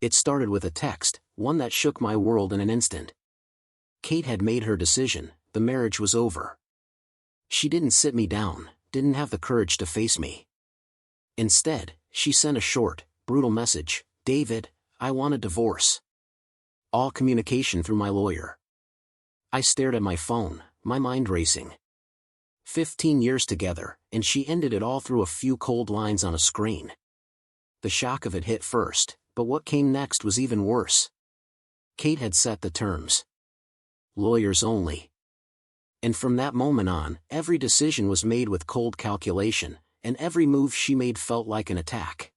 It started with a text, one that shook my world in an instant. Kate had made her decision, the marriage was over. She didn't sit me down, didn't have the courage to face me. Instead, she sent a short, brutal message: "David, I want a divorce." All communication through my lawyer. I stared at my phone, my mind racing. 15 years together, and she ended it all through a few cold lines on a screen. The shock of it hit first, but what came next was even worse. Kate had set the terms. Lawyers only. And from that moment on, every decision was made with cold calculation, and every move she made felt like an attack.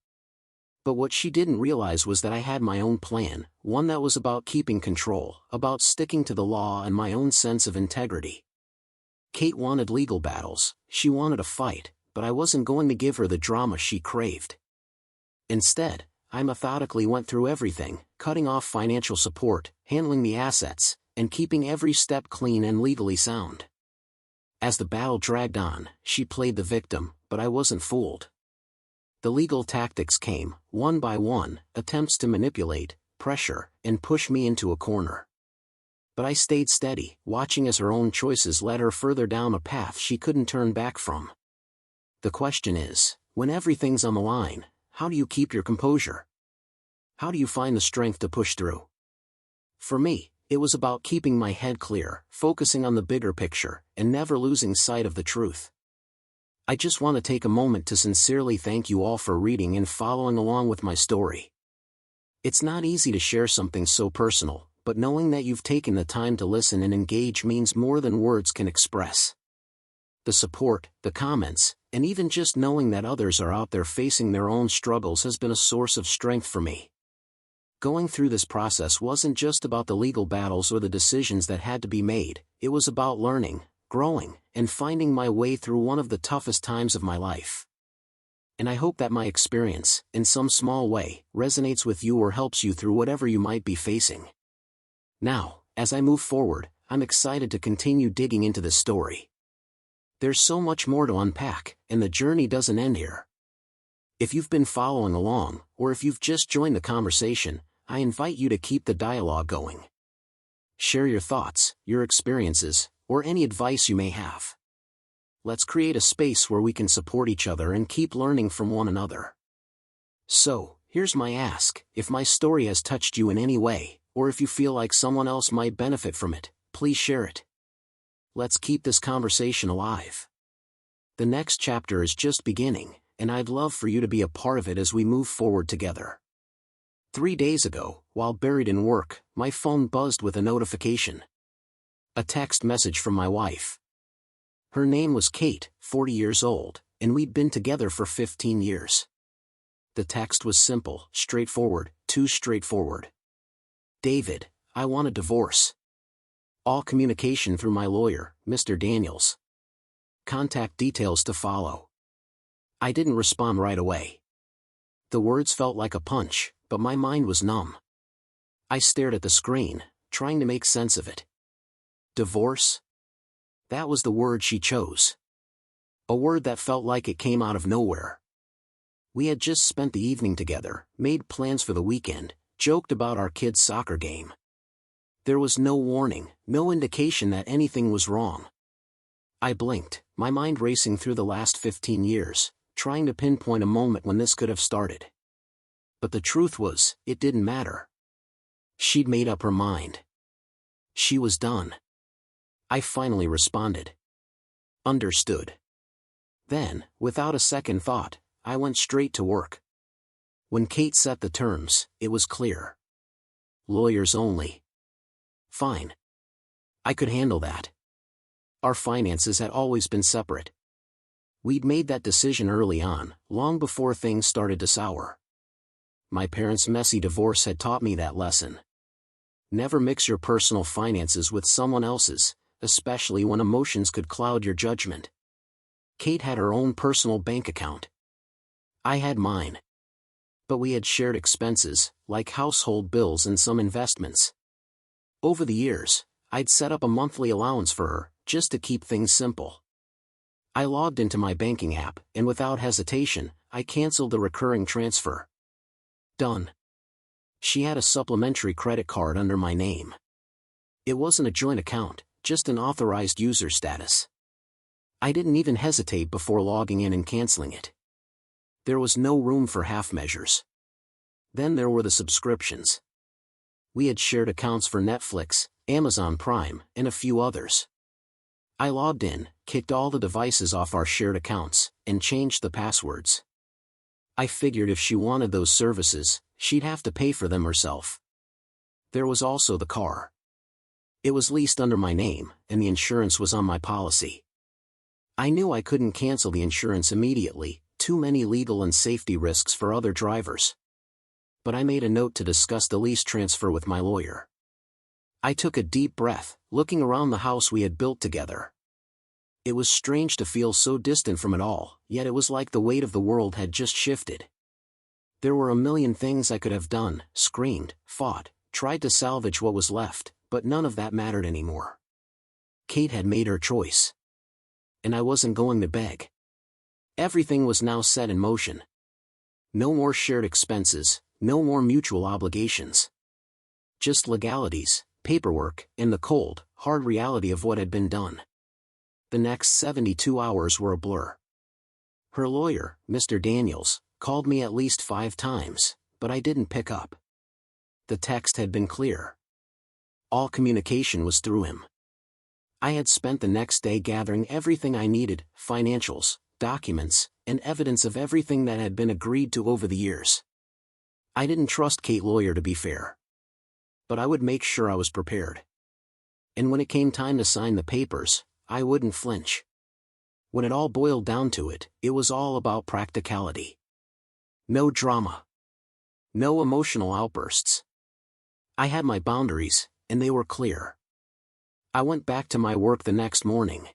But what she didn't realize was that I had my own plan, one that was about keeping control, about sticking to the law and my own sense of integrity. Kate wanted legal battles, she wanted a fight, but I wasn't going to give her the drama she craved. Instead, I methodically went through everything, cutting off financial support, handling the assets, and keeping every step clean and legally sound. As the battle dragged on, she played the victim, but I wasn't fooled. The legal tactics came, one by one, attempts to manipulate, pressure, and push me into a corner. But I stayed steady, watching as her own choices led her further down a path she couldn't turn back from. The question is, when everything's on the line, how do you keep your composure? How do you find the strength to push through? For me, it was about keeping my head clear, focusing on the bigger picture, and never losing sight of the truth. I just want to take a moment to sincerely thank you all for reading and following along with my story. It's not easy to share something so personal, but knowing that you've taken the time to listen and engage means more than words can express. The support, the comments, and even just knowing that others are out there facing their own struggles has been a source of strength for me. Going through this process wasn't just about the legal battles or the decisions that had to be made, it was about learning, growing, and finding my way through one of the toughest times of my life. And I hope that my experience, in some small way, resonates with you or helps you through whatever you might be facing. Now, as I move forward, I'm excited to continue digging into this story. There's so much more to unpack, and the journey doesn't end here. If you've been following along, or if you've just joined the conversation, I invite you to keep the dialogue going. Share your thoughts, your experiences, or any advice you may have. Let's create a space where we can support each other and keep learning from one another. So, here's my ask: if my story has touched you in any way, or if you feel like someone else might benefit from it, please share it. Let's keep this conversation alive. The next chapter is just beginning, and I'd love for you to be a part of it as we move forward together. 3 days ago, while buried in work, my phone buzzed with a notification. A text message from my wife. Her name was Kate, 40 years old, and we'd been together for 15 years. The text was simple, straightforward, too straightforward. "David, I want a divorce." All communication through my lawyer, Mr. Daniels. Contact details to follow. I didn't respond right away. The words felt like a punch, but my mind was numb. I stared at the screen, trying to make sense of it. Divorce? That was the word she chose. A word that felt like it came out of nowhere. We had just spent the evening together, made plans for the weekend, joked about our kids' soccer game. There was no warning, no indication that anything was wrong. I blinked, my mind racing through the last 15 years, trying to pinpoint a moment when this could have started. But the truth was, it didn't matter. She'd made up her mind. She was done. I finally responded. Understood. Then, without a second thought, I went straight to work. When Kate set the terms, it was clear. Lawyers only. Fine. I could handle that. Our finances had always been separate. We'd made that decision early on, long before things started to sour. My parents' messy divorce had taught me that lesson. Never mix your personal finances with someone else's, especially when emotions could cloud your judgment. Kate had her own personal bank account. I had mine. But we had shared expenses, like household bills and some investments. Over the years, I'd set up a monthly allowance for her, just to keep things simple. I logged into my banking app, and without hesitation, I canceled the recurring transfer. Done. She had a supplementary credit card under my name. It wasn't a joint account, just an authorized user status. I didn't even hesitate before logging in and canceling it. There was no room for half measures. Then there were the subscriptions. We had shared accounts for Netflix, Amazon Prime, and a few others. I logged in, kicked all the devices off our shared accounts, and changed the passwords. I figured if she wanted those services, she'd have to pay for them herself. There was also the car. It was leased under my name, and the insurance was on my policy. I knew I couldn't cancel the insurance immediately, too many legal and safety risks for other drivers. But I made a note to discuss the lease transfer with my lawyer. I took a deep breath, looking around the house we had built together. It was strange to feel so distant from it all, yet it was like the weight of the world had just shifted. There were a million things I could have done, screamed, fought, tried to salvage what was left, but none of that mattered anymore. Kate had made her choice. And I wasn't going to beg. Everything was now set in motion. No more shared expenses, no more mutual obligations. Just legalities, paperwork, and the cold, hard reality of what had been done. The next 72 hours were a blur. Her lawyer, Mr. Daniels, called me at least 5 times, but I didn't pick up. The text had been clear. All communication was through him. I had spent the next day gathering everything I needed, financials, documents, and evidence of everything that had been agreed to over the years. I didn't trust Kate's lawyer to be fair. But I would make sure I was prepared. And when it came time to sign the papers, I wouldn't flinch. When it all boiled down to it, it was all about practicality. No drama. No emotional outbursts. I had my boundaries, and they were clear. I went back to my work the next morning.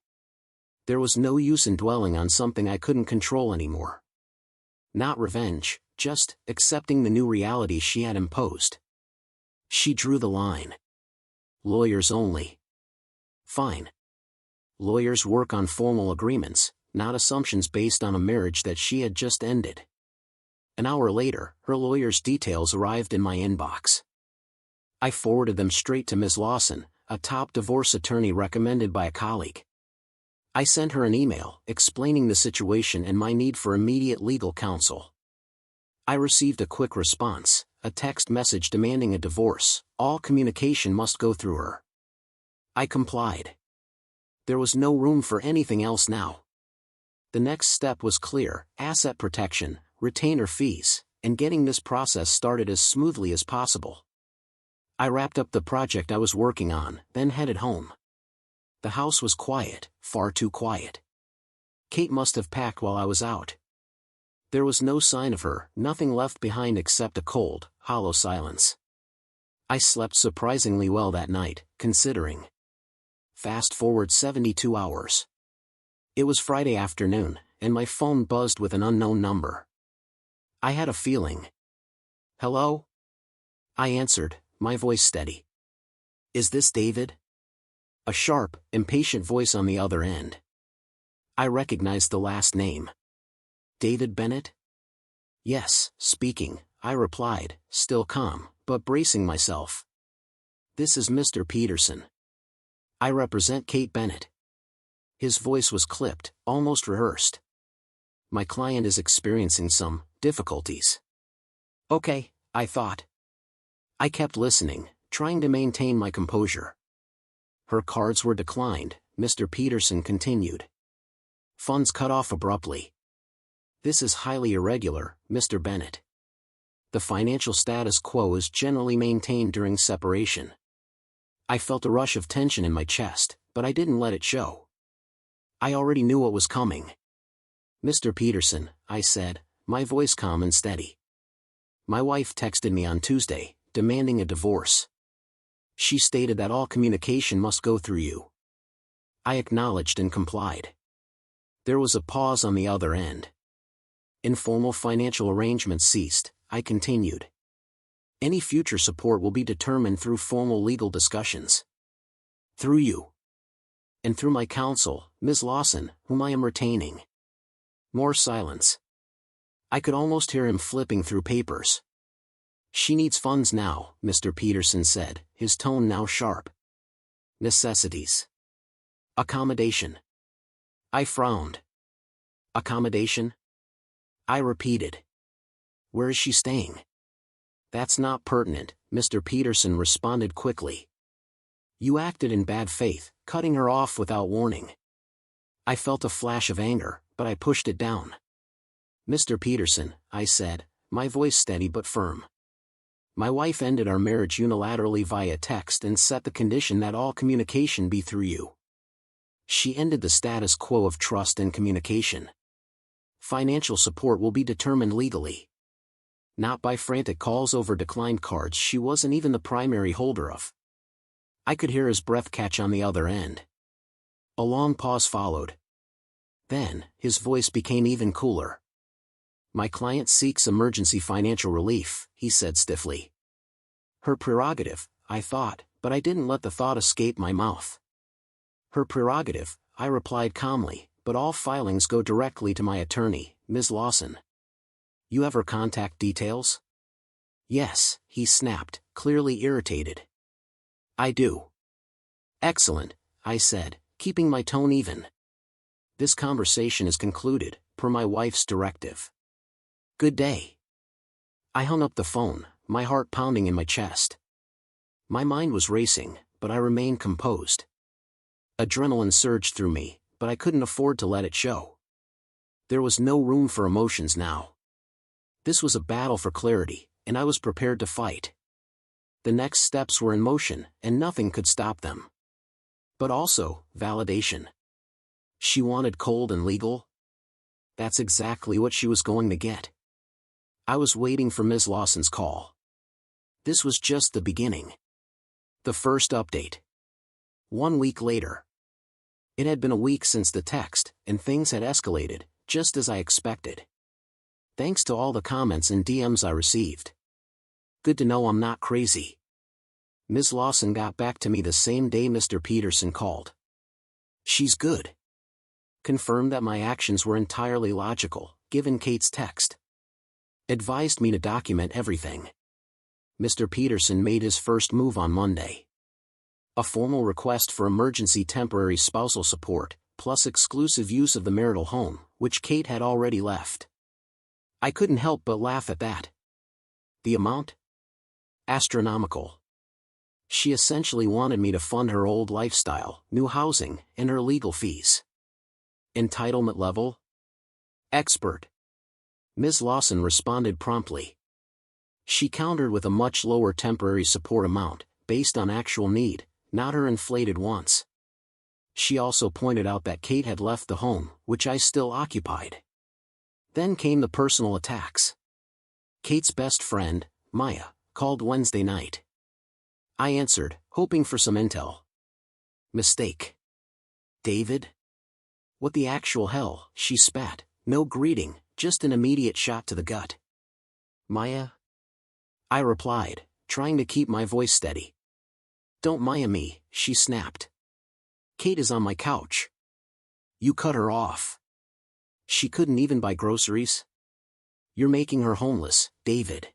There was no use in dwelling on something I couldn't control anymore. Not revenge, just accepting the new reality she had imposed. She drew the line. Lawyers only. Fine. Lawyers work on formal agreements, not assumptions based on a marriage that she had just ended. An hour later, her lawyer's details arrived in my inbox. I forwarded them straight to Ms. Lawson, a top divorce attorney recommended by a colleague. I sent her an email explaining the situation and my need for immediate legal counsel. I received a quick response, a text message demanding a divorce. All communication must go through her. I complied. There was no room for anything else now. The next step was clear: asset protection, retainer fees, and getting this process started as smoothly as possible. I wrapped up the project I was working on, then headed home. The house was quiet, far too quiet. Kate must have packed while I was out. There was no sign of her, nothing left behind except a cold, hollow silence. I slept surprisingly well that night, considering. Fast forward 72 hours. It was Friday afternoon, and my phone buzzed with an unknown number. I had a feeling. Hello? I answered, my voice steady. Is this David? A sharp, impatient voice on the other end. I recognized the last name. David Bennett? Yes, speaking, I replied, still calm, but bracing myself. This is Mr. Peterson. I represent Kate Bennett. His voice was clipped, almost rehearsed. My client is experiencing some difficulties. Okay, I thought. I kept listening, trying to maintain my composure. Her cards were declined, Mr. Peterson continued. Funds cut off abruptly. This is highly irregular, Mr. Bennett. The financial status quo is generally maintained during separation. I felt a rush of tension in my chest, but I didn't let it show. I already knew what was coming. Mr. Peterson, I said, my voice calm and steady. My wife texted me on Tuesday, demanding a divorce. She stated that all communication must go through you. I acknowledged and complied. There was a pause on the other end. Informal financial arrangements ceased. I continued. Any future support will be determined through formal legal discussions. Through you. And through my counsel, Ms. Lawson, whom I am retaining. More silence. I could almost hear him flipping through papers. She needs funds now, Mr. Peterson said, his tone now sharp. Necessities. Accommodation. I frowned. Accommodation? I repeated. Where is she staying? That's not pertinent, Mr. Peterson responded quickly. You acted in bad faith, cutting her off without warning. I felt a flash of anger, but I pushed it down. Mr. Peterson, I said, my voice steady but firm. My wife ended our marriage unilaterally via text and set the condition that all communication be through you. She ended the status quo of trust and communication. Financial support will be determined legally. Not by frantic calls over declined cards she wasn't even the primary holder of. I could hear his breath catch on the other end. A long pause followed. Then, his voice became even cooler. My client seeks emergency financial relief, he said stiffly. Her prerogative, I thought, but I didn't let the thought escape my mouth. Her prerogative, I replied calmly, but all filings go directly to my attorney, Ms. Lawson. You have her contact details? Yes, he snapped, clearly irritated. I do. Excellent, I said, keeping my tone even. This conversation is concluded, per my wife's directive. Good day. I hung up the phone, my heart pounding in my chest. My mind was racing, but I remained composed. Adrenaline surged through me, but I couldn't afford to let it show. There was no room for emotions now. This was a battle for clarity, and I was prepared to fight. The next steps were in motion, and nothing could stop them. But also, validation. She wanted cold and legal? That's exactly what she was going to get. I was waiting for Ms. Lawson's call. This was just the beginning. The first update. 1 week later. It had been a week since the text, and things had escalated, just as I expected. Thanks to all the comments and DMs I received. Good to know I'm not crazy. Ms. Lawson got back to me the same day Mr. Peterson called. She's good. Confirmed that my actions were entirely logical, given Kate's text. Advised me to document everything. Mr. Peterson made his first move on Monday. A formal request for emergency temporary spousal support, plus exclusive use of the marital home, which Kate had already left. I couldn't help but laugh at that. The amount? Astronomical. She essentially wanted me to fund her old lifestyle, new housing, and her legal fees. Entitlement level? Expert. Ms. Lawson responded promptly. She countered with a much lower temporary support amount, based on actual need, not her inflated wants. She also pointed out that Kate had left the home, which I still occupied. Then came the personal attacks. Kate's best friend, Maya, called Wednesday night. I answered, hoping for some intel. Mistake. David? What the actual hell, she spat, no greeting, just an immediate shot to the gut. Maya? I replied, trying to keep my voice steady. Don't Maya me, she snapped. Kate is on my couch. You cut her off. She couldn't even buy groceries? You're making her homeless, David.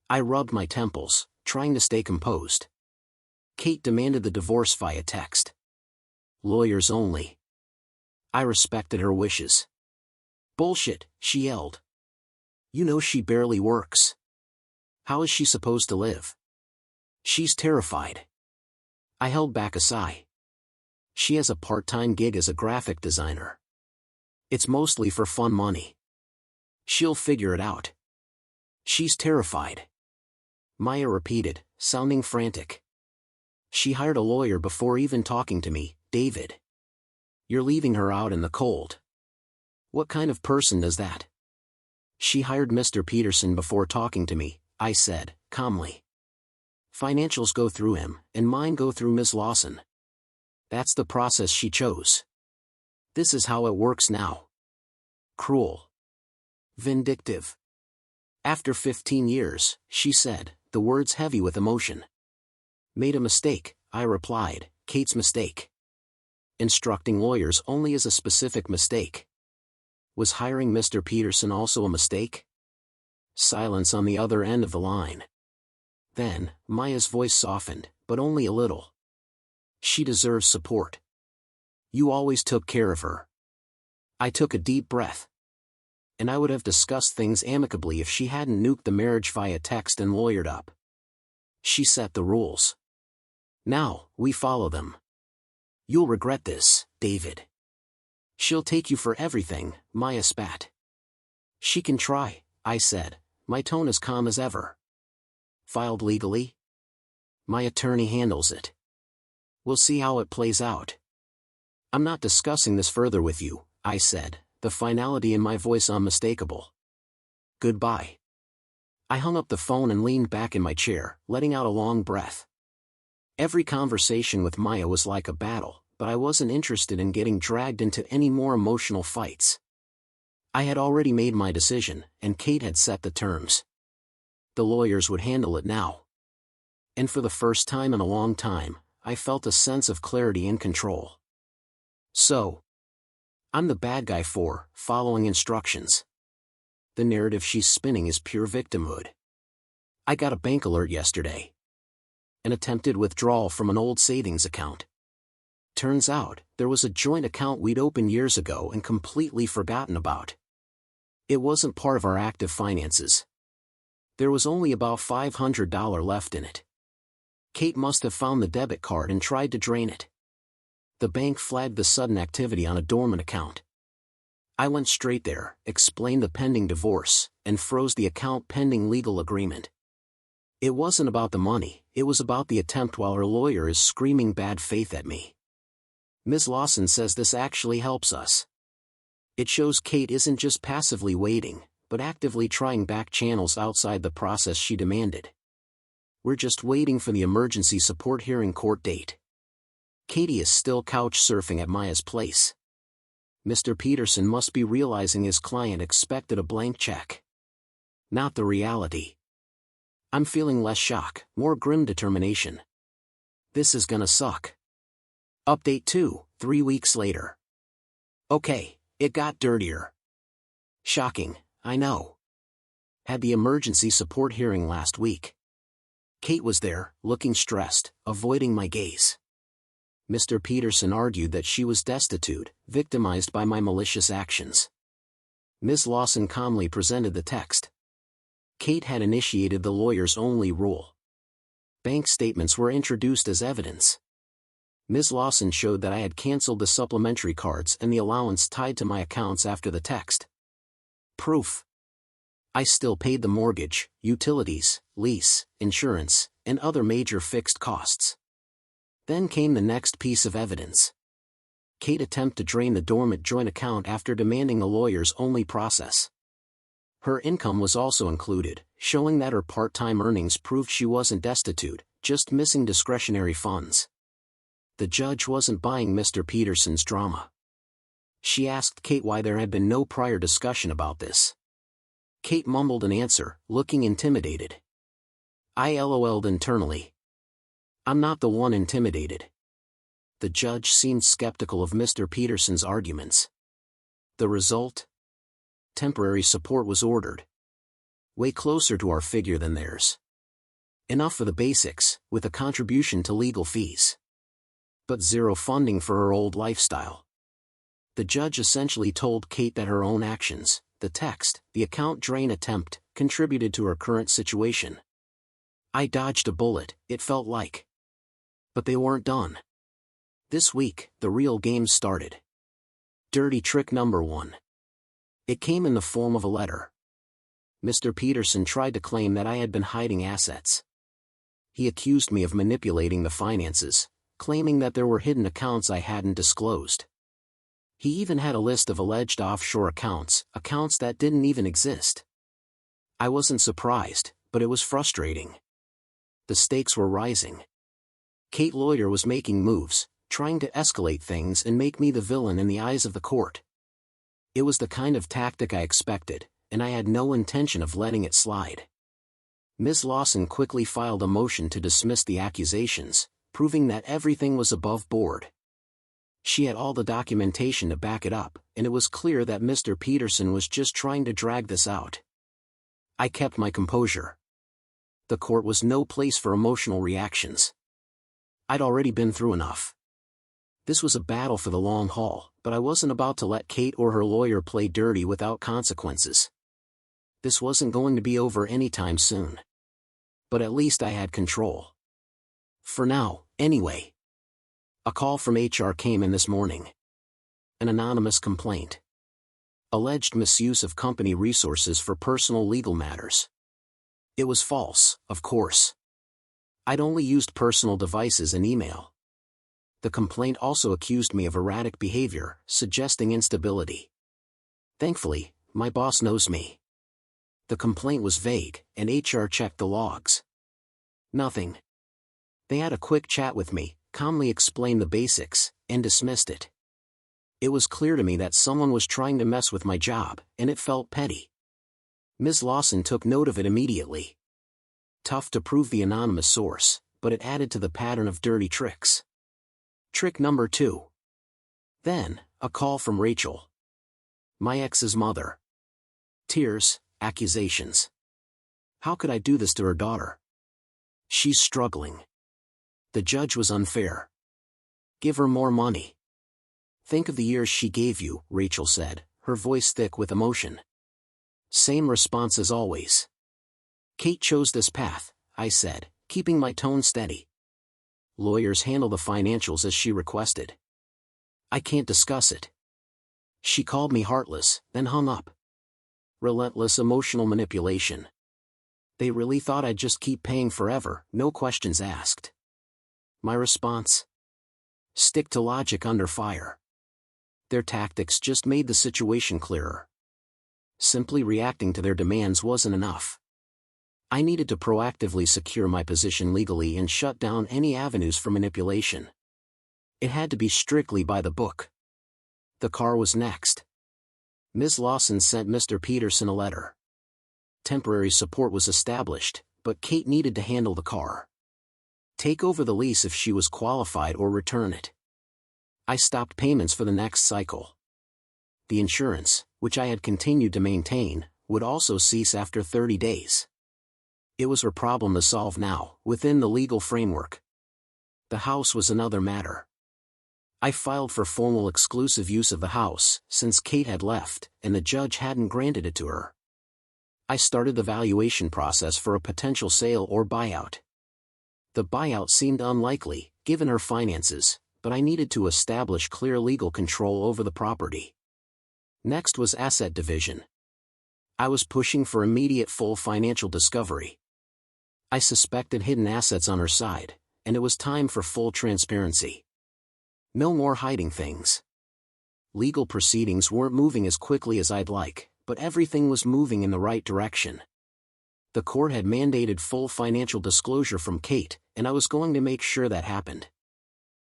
I rubbed my temples, trying to stay composed. Kate demanded the divorce via text. Lawyers only. I respected her wishes. Bullshit, she yelled. You know she barely works. How is she supposed to live? She's terrified. I held back a sigh. She has a part-time gig as a graphic designer. It's mostly for fun money. She'll figure it out. She's terrified. Maya repeated, sounding frantic. She hired a lawyer before even talking to me, David. You're leaving her out in the cold. What kind of person does that? She hired Mr. Peterson before talking to me, I said, calmly. Financials go through him, and mine go through Ms. Lawson. That's the process she chose. This is how it works now. Cruel. Vindictive. After 15 years, she said, the words heavy with emotion. Made a mistake, I replied, Kate's mistake. Instructing lawyers only is a specific mistake. Was hiring Mr. Peterson also a mistake? Silence on the other end of the line. Then, Maya's voice softened, but only a little. She deserves support. You always took care of her. I took a deep breath. And I would have discussed things amicably if she hadn't nuked the marriage via text and lawyered up. She set the rules. Now, we follow them. You'll regret this, David. She'll take you for everything, Maya spat. She can try, I said, my tone as calm as ever. Filed legally? My attorney handles it. We'll see how it plays out. I'm not discussing this further with you, I said, the finality in my voice unmistakable. Goodbye. I hung up the phone and leaned back in my chair, letting out a long breath. Every conversation with Maya was like a battle, but I wasn't interested in getting dragged into any more emotional fights. I had already made my decision, and Kate had set the terms. The lawyers would handle it now. And for the first time in a long time, I felt a sense of clarity and control. So, I'm the bad guy for following instructions. The narrative she's spinning is pure victimhood. I got a bank alert yesterday. An attempted withdrawal from an old savings account. Turns out, there was a joint account we'd opened years ago and completely forgotten about. It wasn't part of our active finances. There was only about $500 left in it. Kate must have found the debit card and tried to drain it. The bank flagged the sudden activity on a dormant account. I went straight there, explained the pending divorce, and froze the account pending legal agreement. It wasn't about the money, it was about the attempt while her lawyer is screaming bad faith at me. Ms. Lawson says this actually helps us. It shows Kate isn't just passively waiting, but actively trying back channels outside the process she demanded. We're just waiting for the emergency support hearing court date. Katie is still couch surfing at Maya's place. Mr. Peterson must be realizing his client expected a blank check. Not the reality. I'm feeling less shock, more grim determination. This is gonna suck. Update 2, 3 weeks later. Okay, it got dirtier. Shocking, I know. Had the emergency support hearing last week. Kate was there, looking stressed, avoiding my gaze. Mr. Peterson argued that she was destitute, victimized by my malicious actions. Ms. Lawson calmly presented the text. Kate had initiated the lawyer's only rule. Bank statements were introduced as evidence. Ms. Lawson showed that I had canceled the supplementary cards and the allowance tied to my accounts after the text. Proof. I still paid the mortgage, utilities, lease, insurance, and other major fixed costs. Then came the next piece of evidence. Kate attempted to drain the dormant joint account after demanding a lawyer's only process. Her income was also included, showing that her part-time earnings proved she wasn't destitute, just missing discretionary funds. The judge wasn't buying Mr. Peterson's drama. She asked Kate why there had been no prior discussion about this. Kate mumbled an answer, looking intimidated. I LOL'd internally. I'm not the one intimidated. The judge seemed skeptical of Mr. Peterson's arguments. The result? Temporary support was ordered. Way closer to our figure than theirs. Enough for the basics, with a contribution to legal fees. But zero funding for her old lifestyle. The judge essentially told Kate that her own actions, the text, the account drain attempt, contributed to her current situation. I dodged a bullet, it felt like. But they weren't done. This week, the real game started. Dirty trick number 1. It came in the form of a letter. Mr. Peterson tried to claim that I had been hiding assets. He accused me of manipulating the finances, claiming that there were hidden accounts I hadn't disclosed. He even had a list of alleged offshore accounts that didn't even exist. I wasn't surprised, but it was frustrating. The stakes were rising. Kate lawyer was making moves, trying to escalate things and make me the villain in the eyes of the court. It was the kind of tactic I expected, and I had no intention of letting it slide. Ms. Lawson quickly filed a motion to dismiss the accusations, proving that everything was above board. She had all the documentation to back it up, and it was clear that Mr. Peterson was just trying to drag this out. I kept my composure. The court was no place for emotional reactions. I'd already been through enough. This was a battle for the long haul, but I wasn't about to let Kate or her lawyer play dirty without consequences. This wasn't going to be over anytime soon. But at least I had control. For now, anyway. A call from HR came in this morning. An anonymous complaint. Alleged misuse of company resources for personal legal matters. It was false, of course. I'd only used personal devices and email. The complaint also accused me of erratic behavior, suggesting instability. Thankfully, my boss knows me. The complaint was vague, and HR checked the logs. Nothing. They had a quick chat with me, calmly explained the basics, and dismissed it. It was clear to me that someone was trying to mess with my job, and it felt petty. Ms. Lawson took note of it immediately. Tough to prove the anonymous source, but it added to the pattern of dirty tricks. Trick number 2. Then, a call from Rachel. My ex's mother. Tears, accusations. How could I do this to her daughter? She's struggling. The judge was unfair. Give her more money. Think of the years she gave you, Rachel said, her voice thick with emotion. Same response as always. Kate chose this path, I said, keeping my tone steady. Lawyers handle the financials as she requested. I can't discuss it. She called me heartless, then hung up. Relentless emotional manipulation. They really thought I'd just keep paying forever, no questions asked. My response? Stick to logic under fire. Their tactics just made the situation clearer. Simply reacting to their demands wasn't enough. I needed to proactively secure my position legally and shut down any avenues for manipulation. It had to be strictly by the book. The car was next. Ms. Lawson sent Mr. Peterson a letter. Temporary support was established, but Kate needed to handle the car. Take over the lease if she was qualified or return it. I stopped payments for the next cycle. The insurance, which I had continued to maintain, would also cease after 30 days. It was her problem to solve now, within the legal framework. The house was another matter. I filed for formal exclusive use of the house, since Kate had left, and the judge hadn't granted it to her. I started the valuation process for a potential sale or buyout. The buyout seemed unlikely, given her finances, but I needed to establish clear legal control over the property. Next was asset division. I was pushing for immediate full financial discovery. I suspected hidden assets on her side, and it was time for full transparency. No more hiding things. Legal proceedings weren't moving as quickly as I'd like, but everything was moving in the right direction. The court had mandated full financial disclosure from Kate, and I was going to make sure that happened.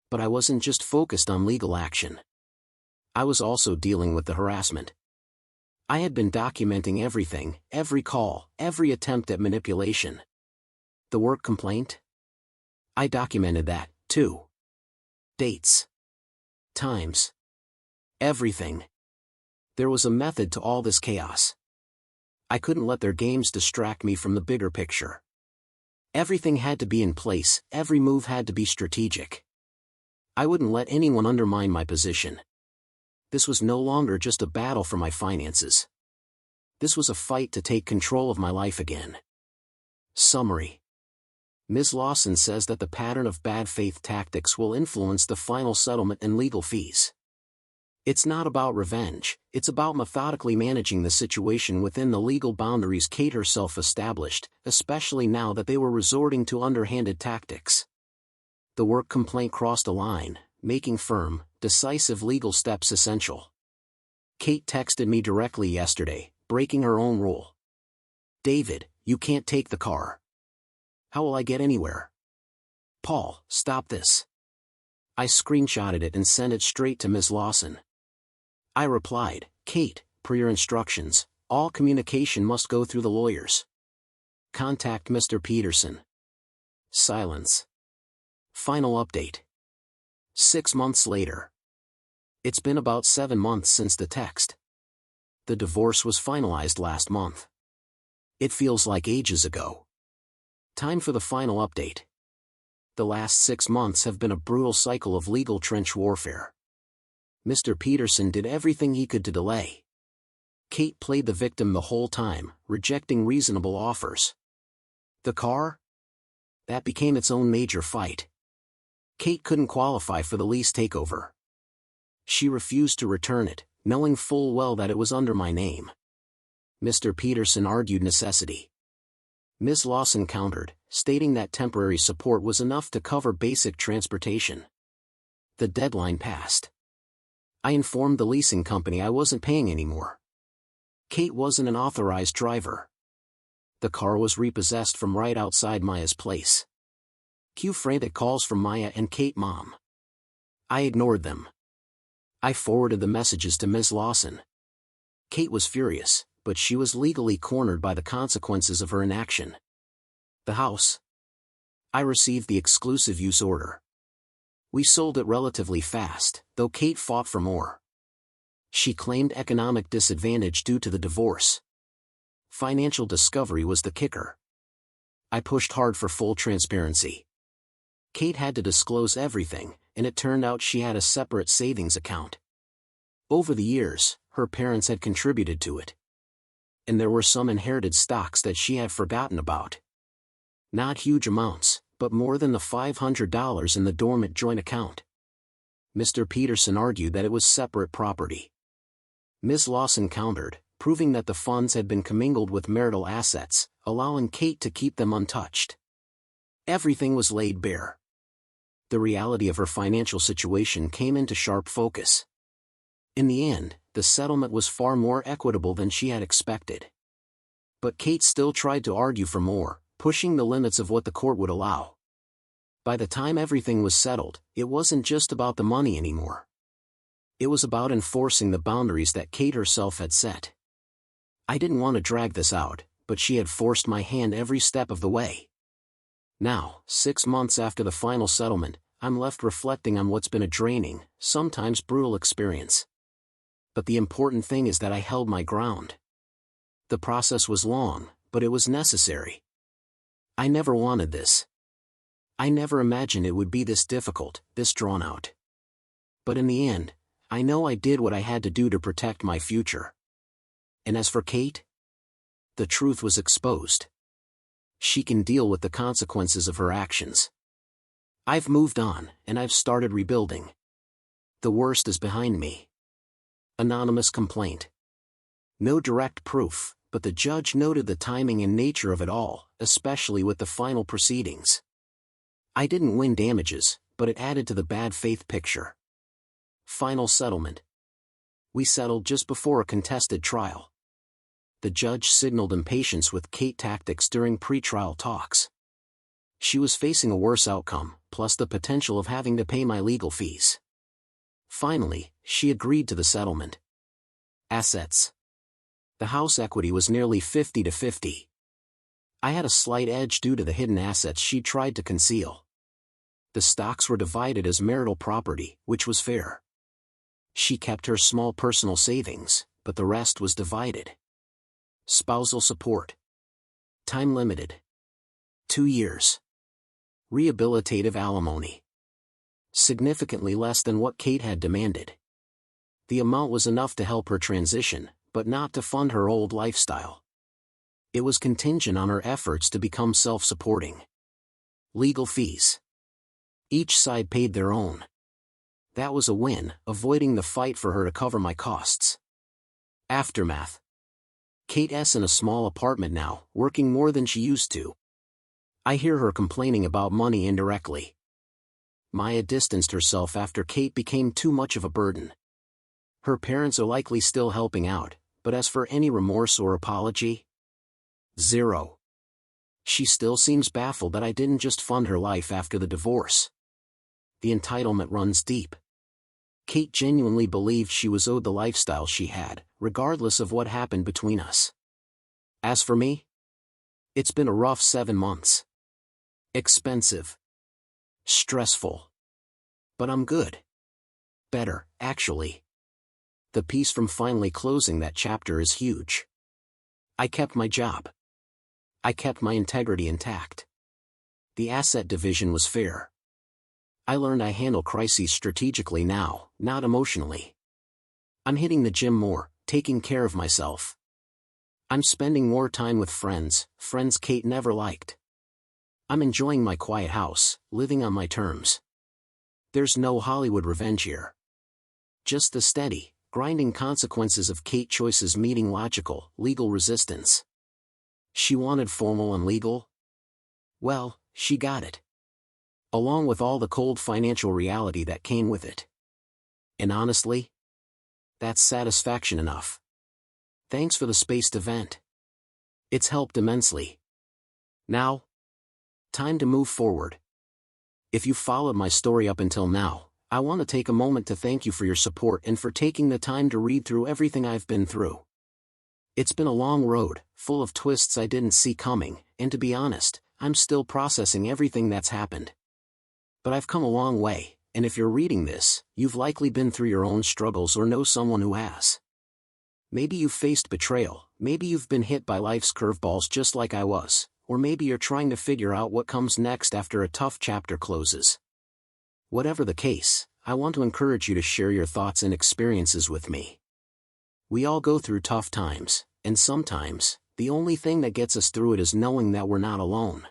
But I wasn't just focused on legal action. I was also dealing with the harassment. I had been documenting everything, every call, every attempt at manipulation. The work complaint? I documented that, too. Dates. Times. Everything. There was a method to all this chaos. I couldn't let their games distract me from the bigger picture. Everything had to be in place, every move had to be strategic. I wouldn't let anyone undermine my position. This was no longer just a battle for my finances. This was a fight to take control of my life again. Summary. Ms. Lawson says that the pattern of bad faith tactics will influence the final settlement and legal fees. It's not about revenge, it's about methodically managing the situation within the legal boundaries Kate herself established, especially now that they were resorting to underhanded tactics. The work complaint crossed a line, making firm, decisive legal steps essential. Kate texted me directly yesterday, breaking her own rule. David, you can't take the car. How will I get anywhere? Paul, stop this. I screenshotted it and sent it straight to Ms. Lawson. I replied, Kate, per your instructions, all communication must go through the lawyers. Contact Mr. Peterson. Silence. Final update. 6 months later. It's been about 7 months since the text. The divorce was finalized last month. It feels like ages ago. Time for the final update. The last 6 months have been a brutal cycle of legal trench warfare. Mr. Peterson did everything he could to delay. Kate played the victim the whole time, rejecting reasonable offers. The car? That became its own major fight. Kate couldn't qualify for the lease takeover. She refused to return it, knowing full well that it was under my name. Mr. Peterson argued necessity. Ms. Lawson countered, stating that temporary support was enough to cover basic transportation. The deadline passed. I informed the leasing company I wasn't paying anymore. Kate wasn't an authorized driver. The car was repossessed from right outside Maya's place. Cue frantic calls from Maya and Kate mom. I ignored them. I forwarded the messages to Ms. Lawson. Kate was furious, but she was legally cornered by the consequences of her inaction. The house. I received the exclusive use order. We sold it relatively fast, though Kate fought for more. She claimed economic disadvantage due to the divorce. Financial discovery was the kicker. I pushed hard for full transparency. Kate had to disclose everything, and it turned out she had a separate savings account. Over the years, her parents had contributed to it. And there were some inherited stocks that she had forgotten about. Not huge amounts, but more than the $500 in the dormant joint account. Mr. Peterson argued that it was separate property. Ms. Lawson countered, proving that the funds had been commingled with marital assets, allowing Kate to keep them untouched. Everything was laid bare. The reality of her financial situation came into sharp focus. In the end, the settlement was far more equitable than she had expected. But Kate still tried to argue for more, pushing the limits of what the court would allow. By the time everything was settled, it wasn't just about the money anymore. It was about enforcing the boundaries that Kate herself had set. I didn't want to drag this out, but she had forced my hand every step of the way. Now, 6 months after the final settlement, I'm left reflecting on what's been a draining, sometimes brutal experience. But the important thing is that I held my ground. The process was long, but it was necessary. I never wanted this. I never imagined it would be this difficult, this drawn out. But in the end, I know I did what I had to do to protect my future. And as for Kate? The truth was exposed. She can deal with the consequences of her actions. I've moved on, and I've started rebuilding. The worst is behind me. Anonymous complaint. No direct proof, but the judge noted the timing and nature of it all, especially with the final proceedings. I didn't win damages, but it added to the bad faith picture. Final settlement. We settled just before a contested trial. The judge signaled impatience with Kate tactics during pre-trial talks. She was facing a worse outcome, plus the potential of having to pay my legal fees. Finally, she agreed to the settlement. Assets. The house equity was nearly 50-50. I had a slight edge due to the hidden assets she tried to conceal. The stocks were divided as marital property, which was fair. She kept her small personal savings, but the rest was divided. Spousal support. Time limited. 2 years. Rehabilitative alimony. Significantly less than what Kate had demanded. The amount was enough to help her transition, but not to fund her old lifestyle. It was contingent on her efforts to become self-supporting. Legal fees. Each side paid their own. That was a win, avoiding the fight for her to cover my costs. Aftermath. Kate's in a small apartment now, working more than she used to. I hear her complaining about money indirectly. Maya distanced herself after Kate became too much of a burden. Her parents are likely still helping out, but as for any remorse or apology? Zero. She still seems baffled that I didn't just fund her life after the divorce. The entitlement runs deep. Kate genuinely believed she was owed the lifestyle she had, regardless of what happened between us. As for me? It's been a rough 7 months. Expensive. Stressful. But I'm good. Better, actually. The peace from finally closing that chapter is huge. I kept my job. I kept my integrity intact. The asset division was fair. I learned I handle crises strategically now, not emotionally. I'm hitting the gym more, taking care of myself. I'm spending more time with friends Kate never liked. I'm enjoying my quiet house, living on my terms. There's no Hollywood revenge here. Just the steady, grinding consequences of Kate choices meeting logical, legal resistance. She wanted formal and legal? Well, she got it. Along with all the cold financial reality that came with it. And honestly, that's satisfaction enough. Thanks for the space to vent. It's helped immensely. Now, time to move forward. If you followed my story up until now, I want to take a moment to thank you for your support and for taking the time to read through everything I've been through. It's been a long road, full of twists I didn't see coming, and to be honest, I'm still processing everything that's happened. But I've come a long way, and if you're reading this, you've likely been through your own struggles or know someone who has. Maybe you've faced betrayal, maybe you've been hit by life's curveballs just like I was, or maybe you're trying to figure out what comes next after a tough chapter closes. Whatever the case, I want to encourage you to share your thoughts and experiences with me. We all go through tough times, and sometimes, the only thing that gets us through it is knowing that we're not alone.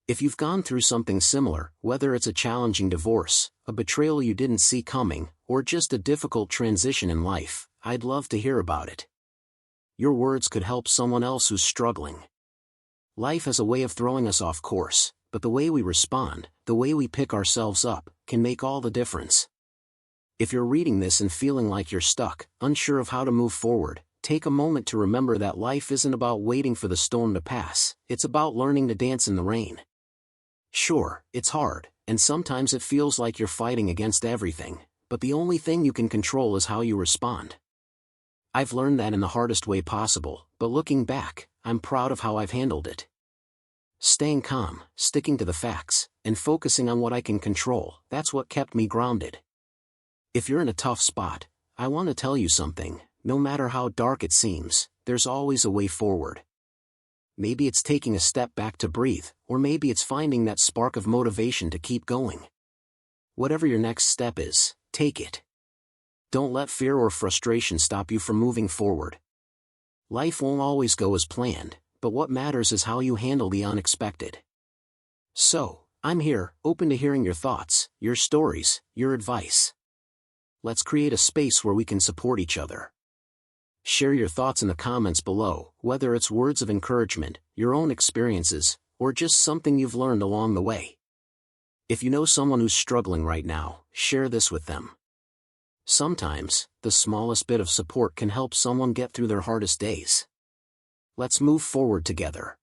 If you've gone through something similar, whether it's a challenging divorce, a betrayal you didn't see coming, or just a difficult transition in life, I'd love to hear about it. Your words could help someone else who's struggling. Life has a way of throwing us off course, but the way we respond, the way we pick ourselves up, can make all the difference. If you're reading this and feeling like you're stuck, unsure of how to move forward, take a moment to remember that life isn't about waiting for the storm to pass, it's about learning to dance in the rain. Sure, it's hard, and sometimes it feels like you're fighting against everything, but the only thing you can control is how you respond. I've learned that in the hardest way possible, but looking back, I'm proud of how I've handled it. Staying calm, sticking to the facts, and focusing on what I can control, that's what kept me grounded. If you're in a tough spot, I want to tell you something, no matter how dark it seems, there's always a way forward. Maybe it's taking a step back to breathe, or maybe it's finding that spark of motivation to keep going. Whatever your next step is, take it. Don't let fear or frustration stop you from moving forward. Life won't always go as planned, but what matters is how you handle the unexpected. So, I'm here, open to hearing your thoughts, your stories, your advice. Let's create a space where we can support each other. Share your thoughts in the comments below, whether it's words of encouragement, your own experiences, or just something you've learned along the way. If you know someone who's struggling right now, share this with them. Sometimes, the smallest bit of support can help someone get through their hardest days. Let's move forward together.